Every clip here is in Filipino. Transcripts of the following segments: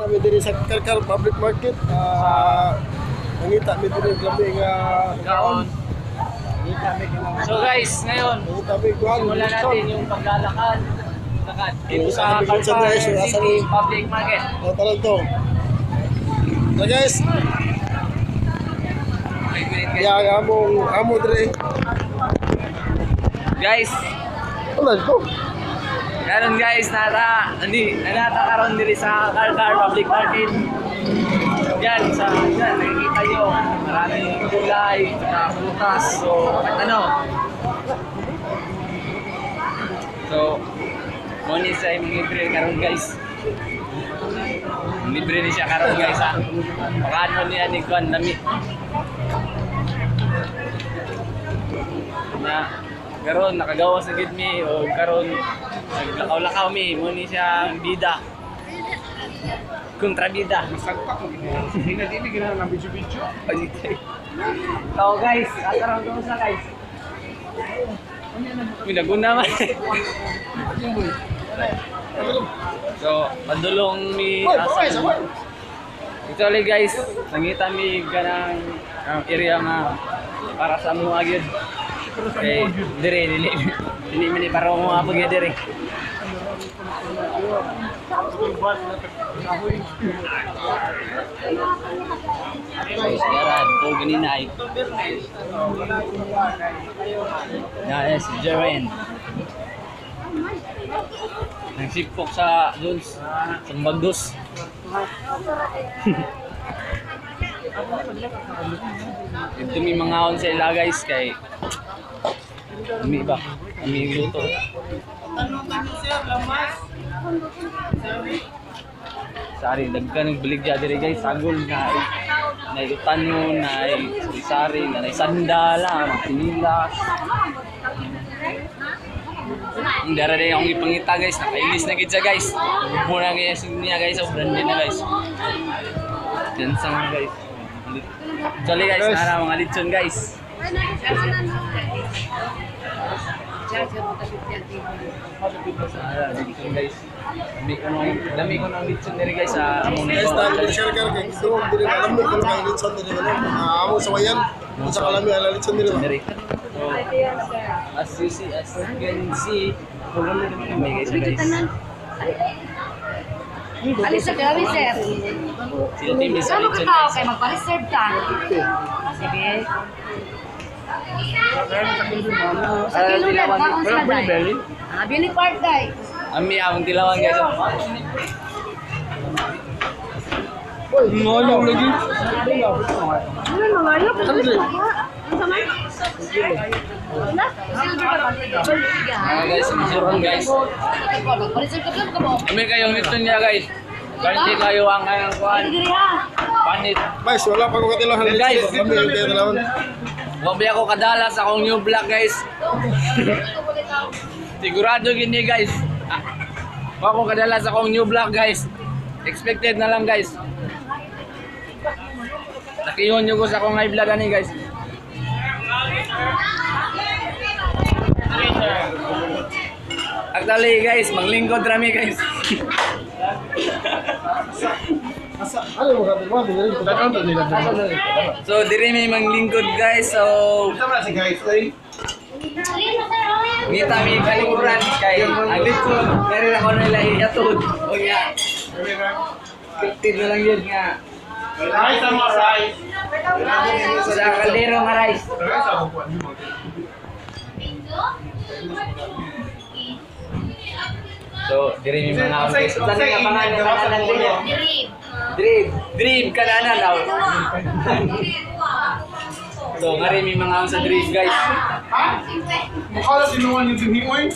kami diri sa Karkar Public Market. Nangita mi diri grabe nga Gaon. So guys, ngayon, nangita mi kuan. simulan natin yung paglalakad. Lakad dito sa Sabi ko sa guys, Karkar asa City ni- Public Market. Talag to. So guys, Wait, guys. ya amo diri. Guys, Wala to. karon guys, nanatakaroon diri sa Karkar Public Market. Yan, nakikita nyo, maraming gulay, saka bukas, so, muna sa yung libre karon guys. Libre ni siya karon guys ha. Pakano niya ni Kwan Lami. Na, karon nakagawas na gid mi o karon naglakaw-lakaw mi mo ni siya ang bida. Kontrabida. Masagpak mo hindi na dili gina ng video-video. So guys, karon ko sa guys. Pinaguna man. So, padulong mi asa. Actually guys, nangita mi ganang area nga para sa mga agad. Eh, dili man para mo apag dire. Guys, yaran, po ganina ay. Yes, Jaren. Nagsipok sa Jones, sa Bagdos. Ito may mga on sa ila guys kay Ami ba? Ami luto. Sari, dagkan ng baligya diri guys, sagol na utano, na sari, na sandala, mga sinilas. Ang dara rin akong ipangita guys, nakailis na kita guys. Muna kaya niya guys, sobrang din na guys. Diyan sa mga guys. Actually guys, nara mga lechon guys. Lechon guys. Dami ko ng lechon diri guys sa among Guys, dahil share kar kay gusto diri na alam ko kay litson diri ano. Amo sa wayan. Sa kalami ala litson diri. Diri. So, as you can see, may guys guys. Alis sa kami, sir. Sila team sa Sama lechon ka tao guys. kay magpa-reserve ka. Sige. Sa kilo na, bakong sila dahil. Bili part dahil. Ami ang tilawan guys. Ngolong lagi. Ano na nga yun? Ano sama? Wala? Silver ka ba? Guys, ang guys. Magpa-reserve ka ka mo. Kami kayong nito niya guys. Ganti kayo ang kayang kuhan. Dili ha. Panit. Guys, wala pa ko katilawan litson. Guys. Kami yung kaya talawan. Wabi ako kadalas akong new vlog guys. Sigurado gini guys. Ako kadalas akong new vlog guys. Expected na lang guys. Nakihon nyo ko sa akong high vlog ani guys. Actually guys, maglingkod rami guys. Ano mo katilawan diri? Tatanto nila. So diri may manglingkod guys. So Tama si guys, oy. ngita mi kalikuran kay ang litson kaya ako nila iatod. O nga. Scripted na lang yun nga. Rice ang mga rice. Sa kaldero nga rice. Rice ang buwan mo. So, diri mi mga guys. Sa nga pangalan niya. Dream kananan daw. So, ngari mi mga sa dream guys. Ha? Mukha sinuwan yung tinhimoy?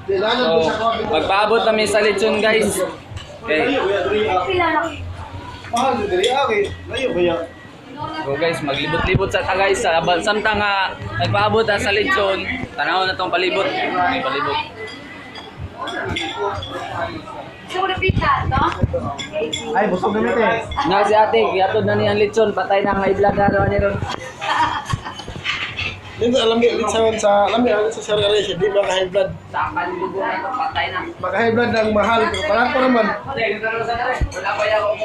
So, magpaabot kami sa lechon guys. Okay. Mahal diri okay. Layo kaya. So guys, maglibot-libot sa tagay sa samtang nga nagpaabot sa lechon. Tanaw na tong palibot. May palibot. So, pita, no? Ay, busog na mite. Na si ate, yatod na niyang lechon, patay na ang high blood na ni ron. Dito alam niyo sa alam niyo sa Sir Alicia, di maka high blood. Sa kanlubo na ito, patay na. Maka high blood ang mahal. Parang ko naman. Hindi, ganito na sa wala pa yung